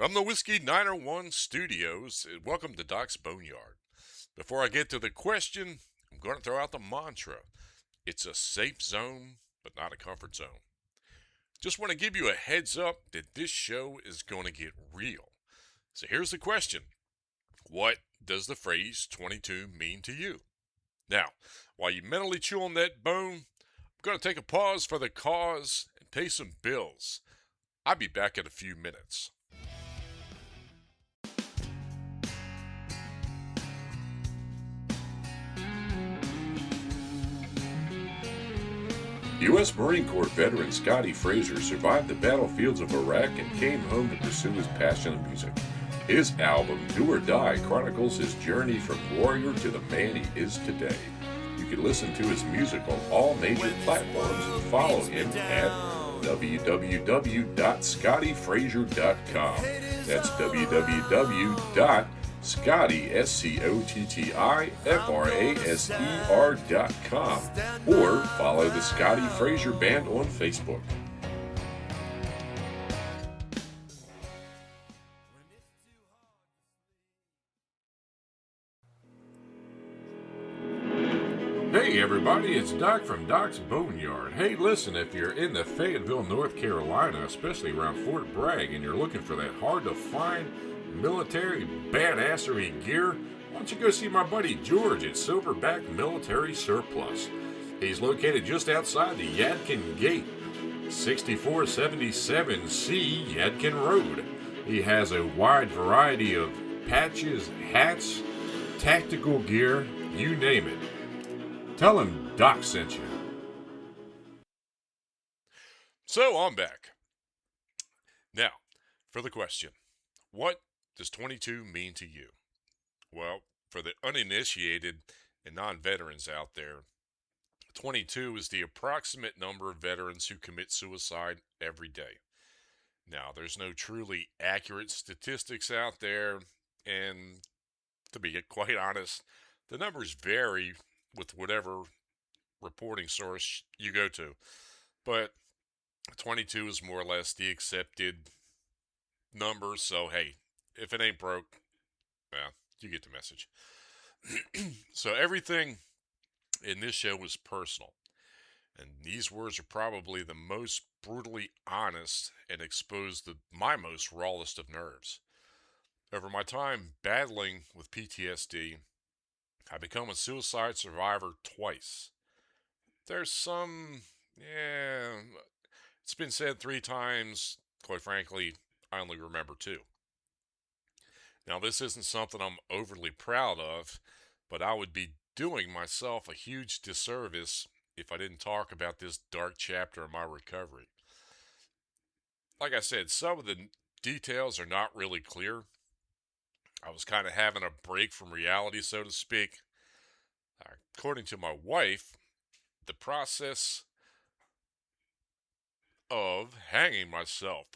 From the Whiskey 901 studios, welcome to Doc's Boneyard. Before I get to the question, I'm going to throw out the mantra. It's a safe zone, but not a comfort zone. Just want to give you a heads up that this show is going to get real. So here's the question. What does the phrase 22 mean to you? Now, while you mentally chew on that bone, I'm going to take a pause for the cause and pay some bills. I'll be back in a few minutes. U.S. Marine Corps veteran Scotty Frazier survived the battlefields of Iraq and came home to pursue his passion in music. His album, Do or Die, chronicles his journey from warrior to the man he is today. You can listen to his music on all major platforms and follow him at www.scottyfrazier.com. That's www.scottyfrazier.com or follow the Scotty Frazier Band on Facebook. Hey everybody, it's Doc from Doc's Boneyard. Hey listen, if you're in the Fayetteville, North Carolina, especially around Fort Bragg, and you're looking for that hard to find military badassery gear, why don't you go see my buddy George at Silverback Military Surplus. He's located just outside the Yadkin Gate, 6477C Yadkin Road. He has a wide variety of patches, hats, tactical gear, you name it. Tell him Doc sent you. So I'm back. Now, for the question, what does 22 mean to you? Well, for the uninitiated and non-veterans out there, 22 is the approximate number of veterans who commit suicide every day. Now, there's no truly accurate statistics out there, and to be quite honest, the numbers vary with whatever reporting source you go to. But 22 is more or less the accepted number, so hey, if it ain't broke, well, you get the message. So everything in this show is personal, and these words are probably the most brutally honest and expose my most rawest of nerves. Over my time battling with PTSD, I become a suicide survivor twice. There's it's been said 3 times. Quite frankly, I only remember 2. Now, this isn't something I'm overly proud of, but I would be doing myself a huge disservice if I didn't talk about this dark chapter of my recovery. Like I said, some of the details are not really clear. I was kind of having a break from reality, so to speak. According to my wife, the process of hanging myself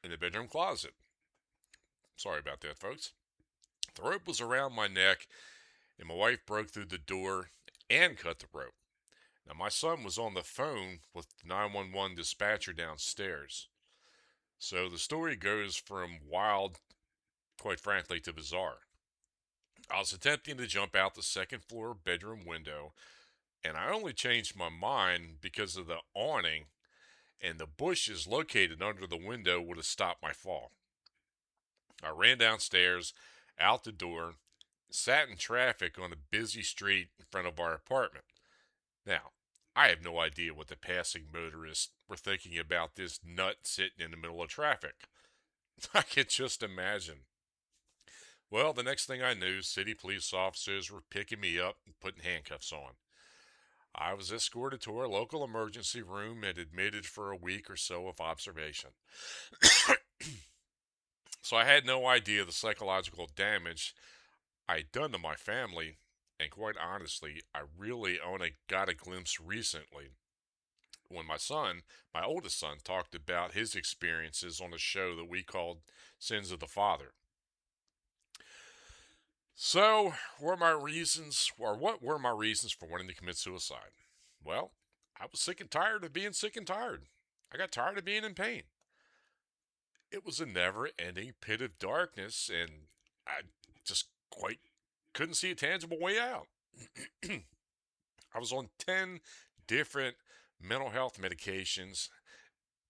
in the bedroom closet. Sorry about that, folks. The rope was around my neck, and my wife broke through the door and cut the rope. Now, my son was on the phone with the 911 dispatcher downstairs. So the story goes from wild, quite frankly, to bizarre. I was attempting to jump out the second floor bedroom window, and I only changed my mind because of the awning and the bushes located under the window would have stopped my fall. I ran downstairs, out the door, sat in traffic on a busy street in front of our apartment. Now, I have no idea what the passing motorists were thinking about this nut sitting in the middle of traffic. I could just imagine. Well, the next thing I knew, city police officers were picking me up and putting handcuffs on. I was escorted to our local emergency room and admitted for a week or so of observation. So I had no idea the psychological damage I'd done to my family, and quite honestly, I really only got a glimpse recently when my oldest son, talked about his experiences on a show that we called Sins of the Father. So, what were my reasons for wanting to commit suicide? Well, I was sick and tired of being sick and tired. I got tired of being in pain. It was a never ending pit of darkness, and I just quite couldn't see a tangible way out. I was on 10 different mental health medications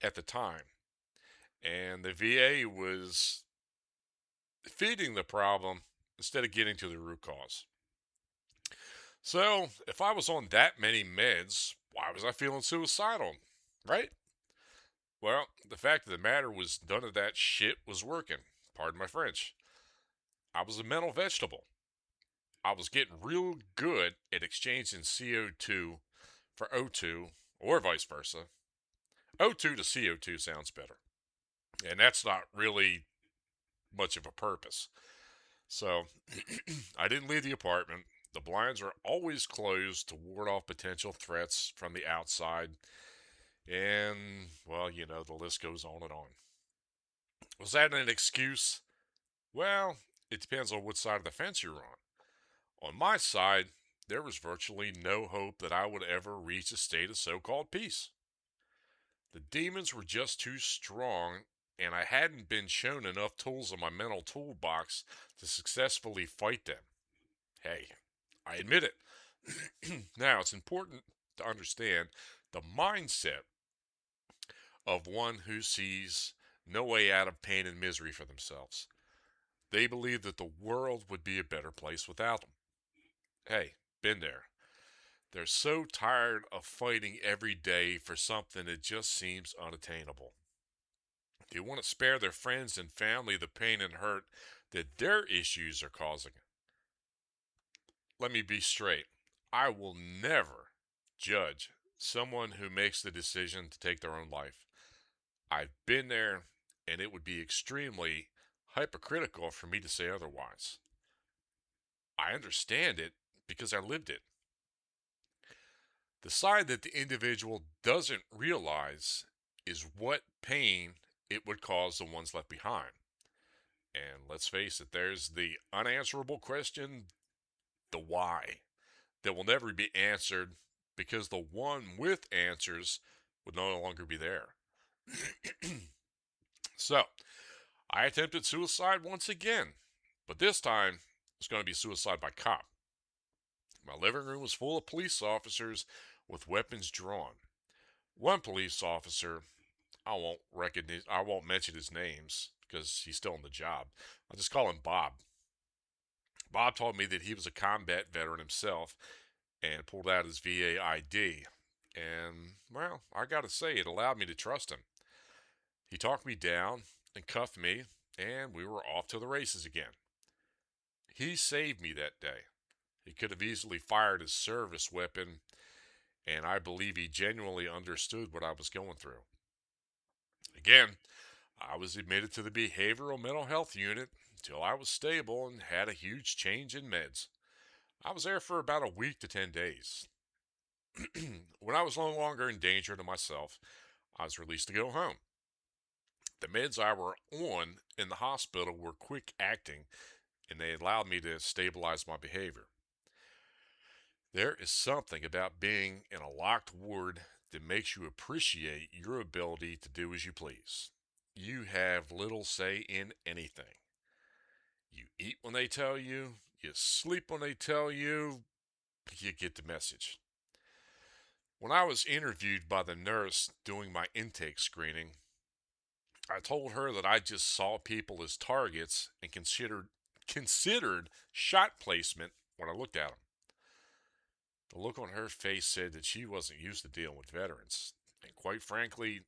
at the time, and the VA was feeding the problem instead of getting to the root cause. So, if I was on that many meds, why was I feeling suicidal? Right? Well, the fact of the matter was none of that shit was working. Pardon my French. I was a mental vegetable. I was getting real good at exchanging CO2 for O2 or vice versa. O2 to CO2 sounds better. And that's not really much of a purpose. So I didn't leave the apartment. The blinds were always closed to ward off potential threats from the outside. And, well, the list goes on and on. Was that an excuse? Well, it depends on which side of the fence you're on. On my side, there was virtually no hope that I would ever reach a state of so called peace. The demons were just too strong, and I hadn't been shown enough tools in my mental toolbox to successfully fight them. Hey, I admit it. Now, it's important to understand the mindset of one who sees no way out of pain and misery for themselves. They believe that the world would be a better place without them. Hey, been there. They're so tired of fighting every day for something that just seems unattainable. They want to spare their friends and family the pain and hurt that their issues are causing. Let me be straight. I will never judge someone who makes the decision to take their own life. I've been there, and it would be extremely hypocritical for me to say otherwise. I understand it because I lived it. The side that the individual doesn't realize is what pain it would cause the ones left behind. And let's face it, there's the unanswerable question, the why, that will never be answered because the one with answers would no longer be there. So, I attempted suicide once again, but this time it's going to be suicide by cop. My living room was full of police officers with weapons drawn. One police officer, I won't mention his names because he's still on the job. I'll just call him Bob. Bob told me that he was a combat veteran himself and pulled out his VA ID. And, well, I gotta say, it allowed me to trust him. He talked me down and cuffed me, and we were off to the races again. He saved me that day. He could have easily fired his service weapon, and I believe he genuinely understood what I was going through. Again, I was admitted to the behavioral mental health unit until I was stable and had a huge change in meds. I was there for about a week to 10 days. When I was no longer in danger to myself, I was released to go home. The meds I were on in the hospital were quick acting and they allowed me to stabilize my behavior. There is something about being in a locked ward that makes you appreciate your ability to do as you please. You have little say in anything. You eat when they tell you, you sleep when they tell you, you get the message. When I was interviewed by the nurse doing my intake screening, I told her that I just saw people as targets and considered shot placement when I looked at them. The look on her face said that she wasn't used to dealing with veterans. And quite frankly,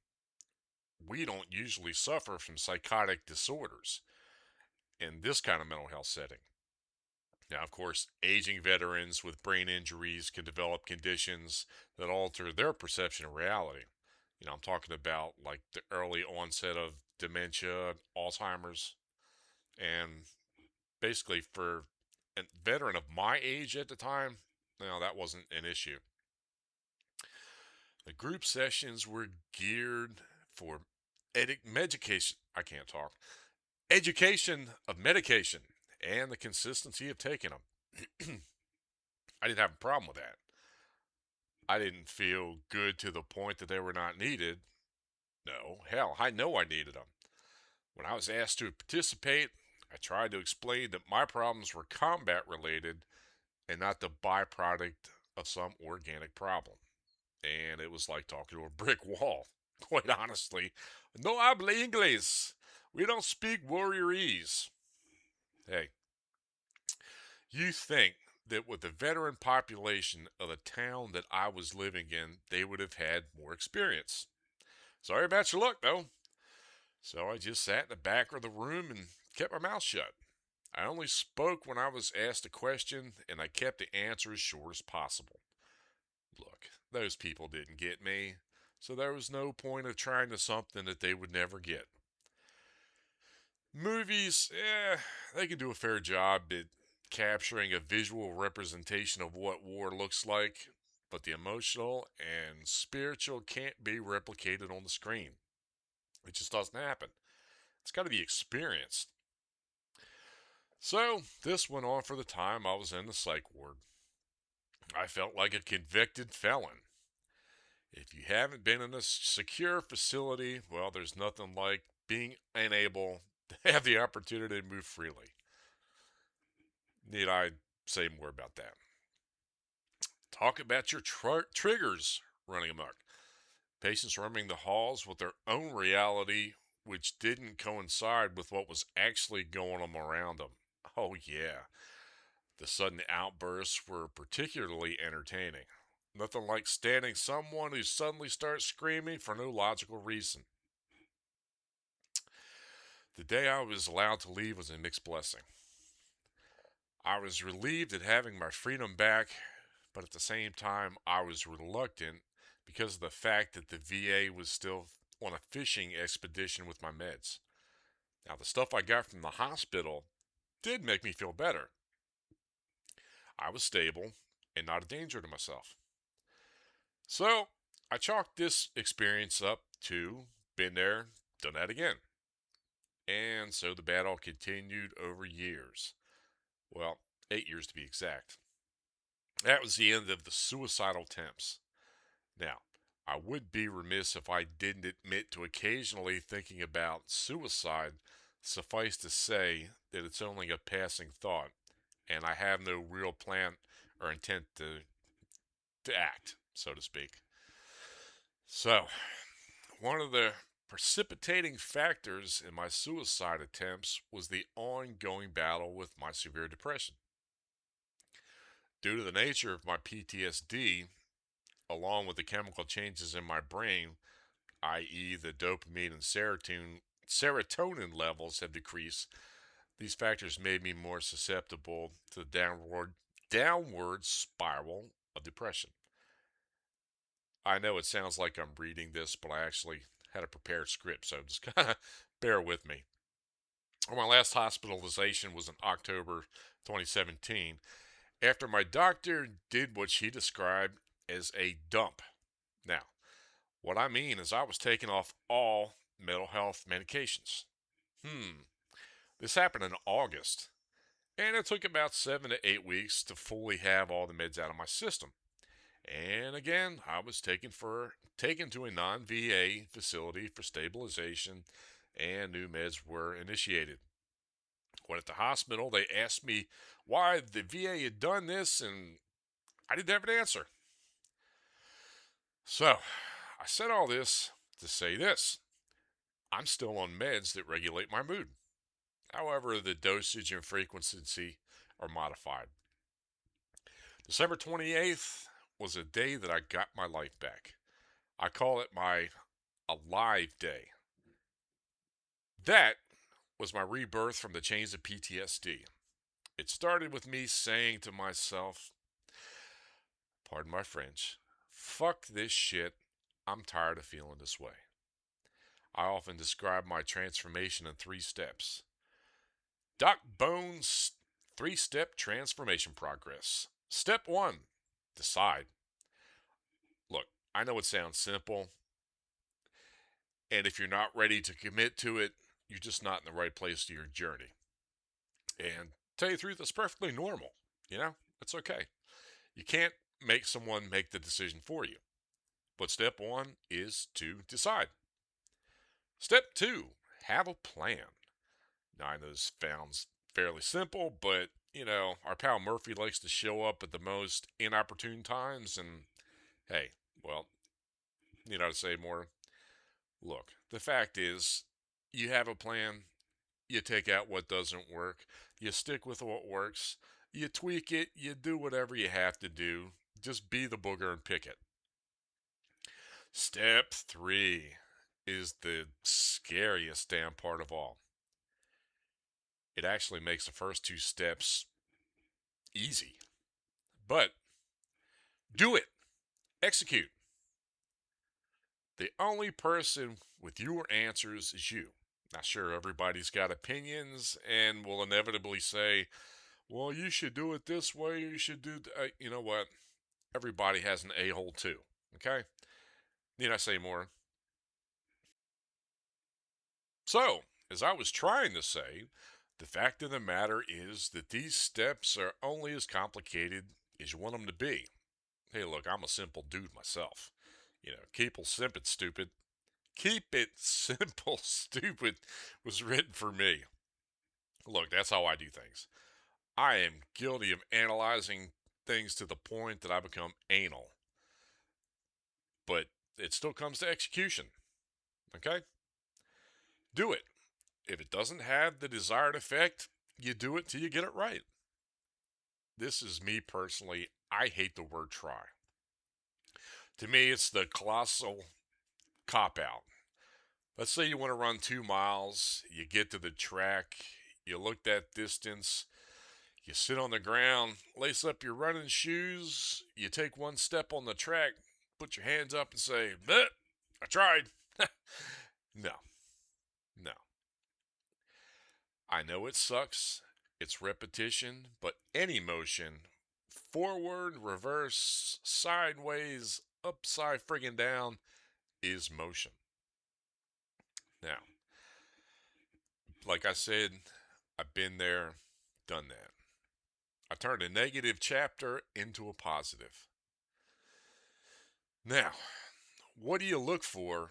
we don't usually suffer from psychotic disorders in this kind of mental health setting. Now, of course, aging veterans with brain injuries can develop conditions that alter their perception of reality. I'm talking about like the early onset of dementia, Alzheimer's, and basically for a veteran of my age at the time, that wasn't an issue. The group sessions were geared for medication. I can't talk. Education of medication and the consistency of taking them. I didn't have a problem with that. I didn't feel good to the point that they were not needed. No, hell, I know I needed them. When I was asked to participate, I tried to explain that my problems were combat related and not the byproduct of some organic problem. And it was like talking to a brick wall. Quite honestly, no habla inglés. We don't speak warriorese. Hey, you think that with the veteran population of the town that I was living in, they would have had more experience. Sorry about your luck, though. So I just sat in the back of the room and kept my mouth shut. I only spoke when I was asked a question, and I kept the answer as short as possible. Look, those people didn't get me, so there was no point of trying to something that they would never get. Movies, they can do a fair job at capturing a visual representation of what war looks like, but the emotional and spiritual can't be replicated on the screen. It just doesn't happen. It's got to be experienced. So, this went on for the time I was in the psych ward. I felt like a convicted felon. If you haven't been in a secure facility, well, there's nothing like being unable to have the opportunity to move freely. Need I say more about that? Talk about your triggers running amok. Patients roaming the halls with their own reality, which didn't coincide with what was actually going on around them. Oh, yeah. The sudden outbursts were particularly entertaining. Nothing like standing someone who suddenly starts screaming for no logical reason. The day I was allowed to leave was a mixed blessing. I was relieved at having my freedom back, but at the same time, I was reluctant because of the fact that the VA was still on a fishing expedition with my meds. Now, the stuff I got from the hospital did make me feel better. I was stable and not a danger to myself. So, I chalked this experience up to been there, done that again. And so the battle continued over years. Well, 8 years to be exact. That was the end of the suicidal attempts. Now, I would be remiss if I didn't admit to occasionally thinking about suicide. Suffice to say that it's only a passing thought, and I have no real plan or intent to act, so to speak. So, one of the precipitating factors in my suicide attempts was the ongoing battle with my severe depression. Due to the nature of my PTSD, along with the chemical changes in my brain, i.e., the dopamine and serotonin levels have decreased, these factors made me more susceptible to the downward spiral of depression. I know it sounds like I'm reading this, but I actually had a prepared script, so just kind of bear with me. My last hospitalization was in October 2017 after my doctor did what she described as a dump. Now, what I mean is I was taking off all mental health medications. This happened in August, and it took about 7 to 8 weeks to fully have all the meds out of my system. And again, I was taken to a non-VA facility for stabilization, and new meds were initiated. When at the hospital, they asked me why the VA had done this, and I didn't have an answer. So, I said all this to say this. I'm still on meds that regulate my mood. However, the dosage and frequency are modified. December 28th was a day that I got my life back. I call it my alive day. That was my rebirth from the chains of PTSD. It started with me saying to myself, pardon my French, fuck this shit, I'm tired of feeling this way. I often describe my transformation in 3 steps. Doc Bones' 3-step transformation progress. Step 1, decide. Look, I know it sounds simple, and if you're not ready to commit to it, you're just not in the right place to your journey. And tell you the truth, it's perfectly normal. It's okay. You can't make someone make the decision for you. But step 1 is to decide. Step 2, have a plan. Now, I know this sounds fairly simple, but, our pal Murphy likes to show up at the most inopportune times, and hey, well, to say more. Look, the fact is, you have a plan, you take out what doesn't work, you stick with what works, you tweak it, you do whatever you have to do. Just be the booger and pick it. Step three is the scariest damn part of all. It actually makes the first two steps easy. But do it. Execute. The only person with your answers is you. Now, sure, everybody's got opinions and will inevitably say, well, you should do it this way. You should do, you know what? Everybody has an a-hole too. Okay? Need I say more? So, as I was trying to say, the fact of the matter is that these steps are only as complicated as you want them to be. Hey, look, I'm a simple dude myself. Keep it simple, stupid. Keep it simple, stupid was written for me. Look, that's how I do things. I am guilty of analyzing things to the point that I become anal. But it still comes to execution. Okay? Do it. If it doesn't have the desired effect, you do it till you get it right. This is me personally. I hate the word try. To me, it's the colossal cop out. Let's say you want to run 2 miles, you get to the track, you look that distance, you sit on the ground, lace up your running shoes, you take one step on the track, put your hands up and say, "Bleh, I tried." No, no. I know it sucks. It's repetition, but any motion, forward, reverse, sideways, upside friggin' down, is motion. Now, like I said, I've been there, done that. I turned a negative chapter into a positive. Now, what do you look for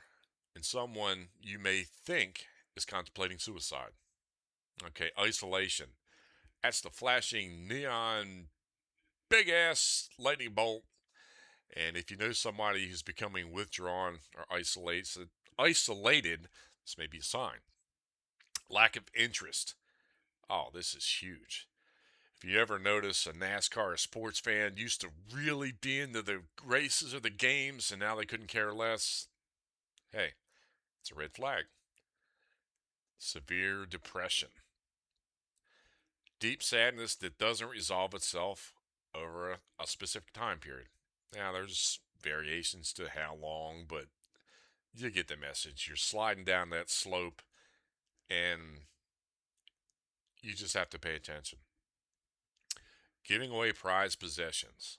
in someone you may think is contemplating suicide? Okay, isolation. That's the flashing neon big ass lightning bolt. And if you know somebody who's becoming withdrawn or isolated, this may be a sign. Lack of interest. Oh, this is huge. If you ever notice a NASCAR or sports fan used to really be into the races or the games and now they couldn't care less, hey, it's a red flag. Severe depression. Deep sadness that doesn't resolve itself over a specific time period. Now, there's variations to how long, but you get the message. You're sliding down that slope and you just have to pay attention. Giving away prized possessions.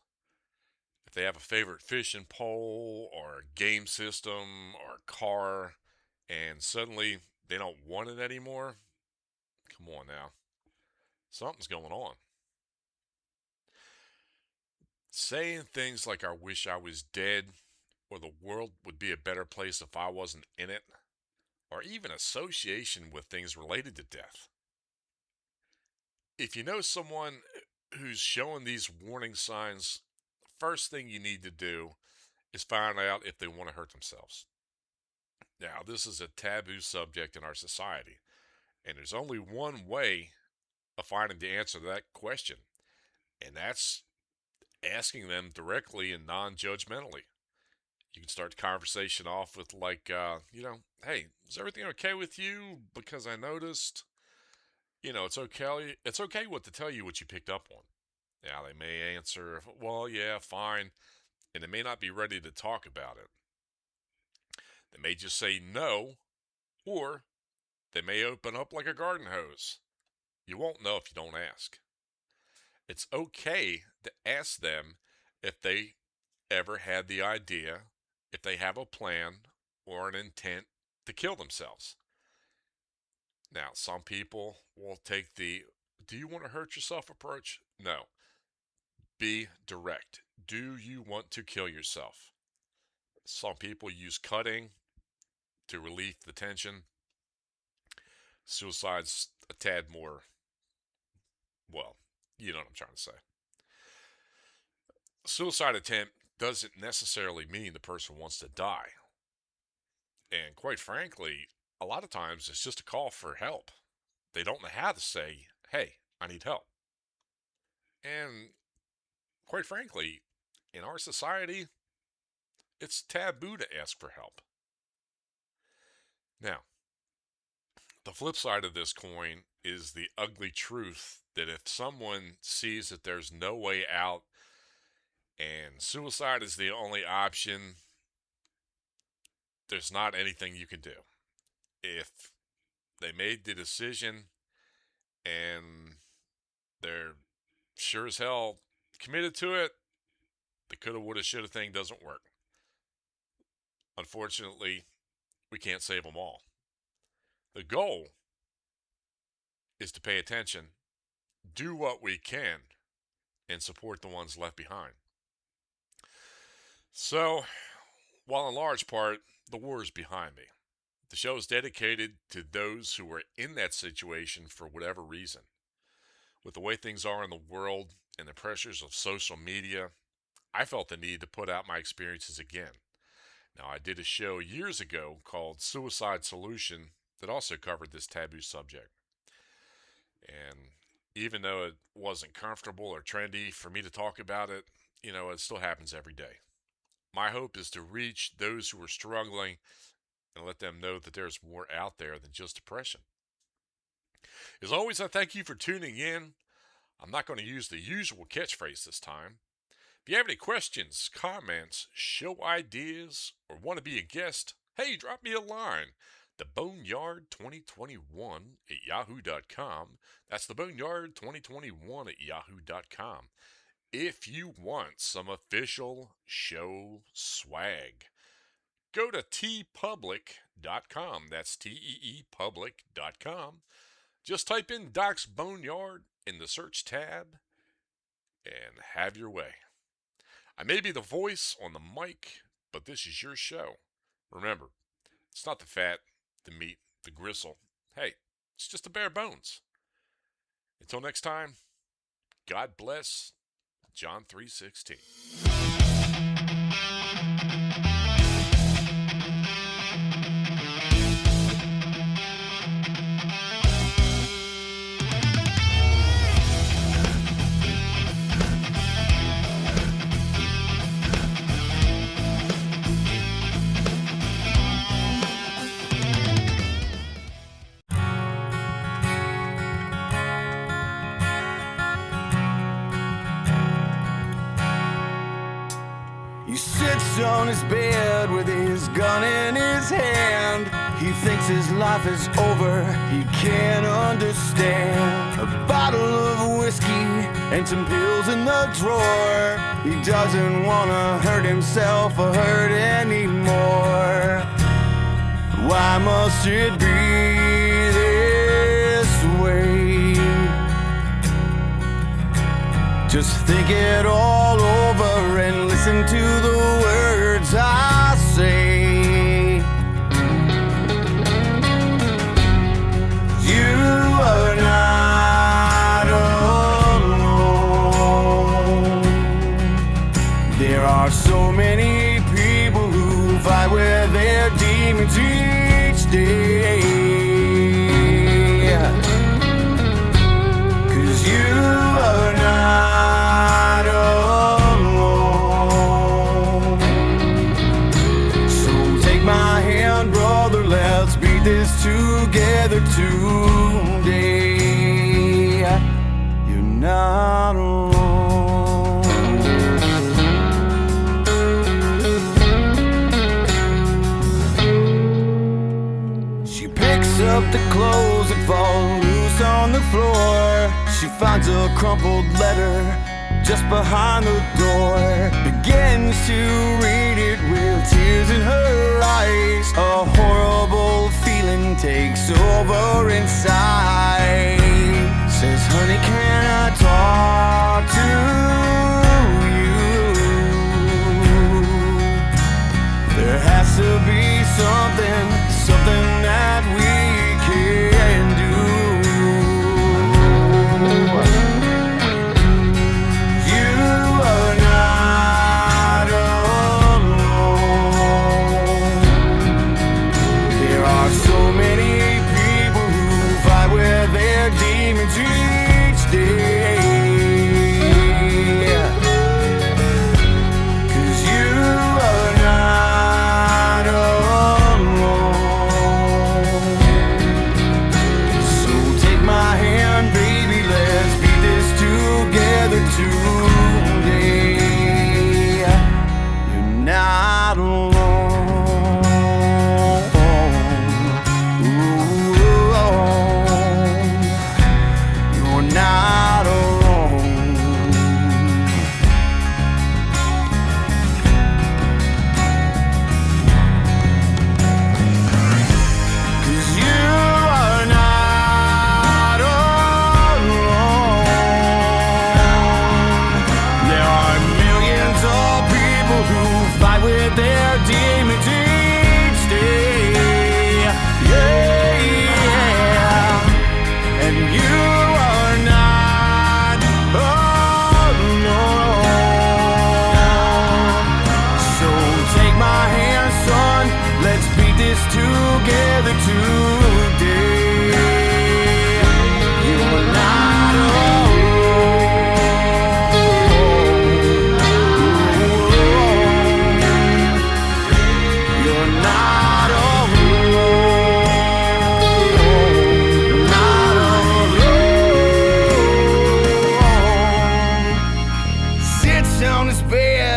If they have a favorite fishing pole or a game system or a car and suddenly they don't want it anymore, come on now. Something's going on. Saying things like, I wish I was dead, or the world would be a better place if I wasn't in it, or even association with things related to death. If you know someone who's showing these warning signs, first thing you need to do is find out if they want to hurt themselves. Now, this is a taboo subject in our society, and there's only one way of finding the answer to that question, and that's asking them directly and non-judgmentally. You can start the conversation off with like, hey, is everything okay with you? Because I noticed, it's okay. It's okay what to tell you what you picked up on. Now they may answer, well, yeah, fine, and they may not be ready to talk about it. They may just say no, or they may open up like a garden hose. You won't know if you don't ask. It's okay to ask them if they ever had the idea, if they have a plan or an intent to kill themselves. Now, some people will take the do you want to hurt yourself approach? No. Be direct. Do you want to kill yourself? Some people use cutting to relieve the tension. Suicide's a tad more, well, you know what I'm trying to say. Suicide attempt doesn't necessarily mean the person wants to die. And quite frankly, a lot of times it's just a call for help. They don't know how to say, hey, I need help. And quite frankly, in our society, it's taboo to ask for help. Now, the flip side of this coin is the ugly truth that if someone sees that there's no way out and suicide is the only option, there's not anything you can do. If they made the decision and they're sure as hell committed to it, the coulda, woulda, shoulda thing doesn't work. Unfortunately, we can't save them all. The goal is to pay attention, do what we can, and support the ones left behind. So, while in large part, the war is behind me, the show is dedicated to those who are in that situation for whatever reason. With the way things are in the world and the pressures of social media, I felt the need to put out my experiences again. Now, I did a show years ago called Suicide Solution that also covered this taboo subject. And even though it wasn't comfortable or trendy for me to talk about it, it still happens every day. My hope is to reach those who are struggling and let them know that there's more out there than just depression. As always, I thank you for tuning in. I'm not going to use the usual catchphrase this time. If you have any questions, comments, show ideas, or want to be a guest, hey, drop me a line. TheBoneyard2021 at yahoo.com. That's TheBoneyard2021 at yahoo.com. If you want some official show swag, go to teepublic.com. That's teepublic.com. Just type in Doc's Boneyard in the search tab and have your way. I may be the voice on the mic, but this is your show. Remember, it's not the fat, the meat, the gristle. Hey, it's just the bare bones. Until next time, God bless. John 3:16. He sits on his bed with his gun in his hand. He thinks his life is over, he can't understand. A bottle of whiskey and some pills in the drawer. He doesn't wanna hurt himself or hurt anymore. Why must it be this way? Just think it all over and listen to the words I say. You are not alone. There are so many people who fight with their demons each day. 'Cause you are not alone. So take my hand, brother, let's beat this together today. You're not alone. She picks up the clothes that fall loose on the floor. She finds a crumpled letter just behind the door. Begins to read it with tears in her eyes. A horrible feeling takes over inside. Says, honey, can I talk to you? There has to be something that we can do.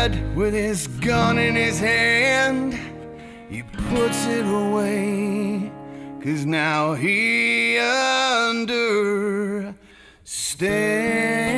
bed with his gun in his hand. He puts it away, 'cause now he understands.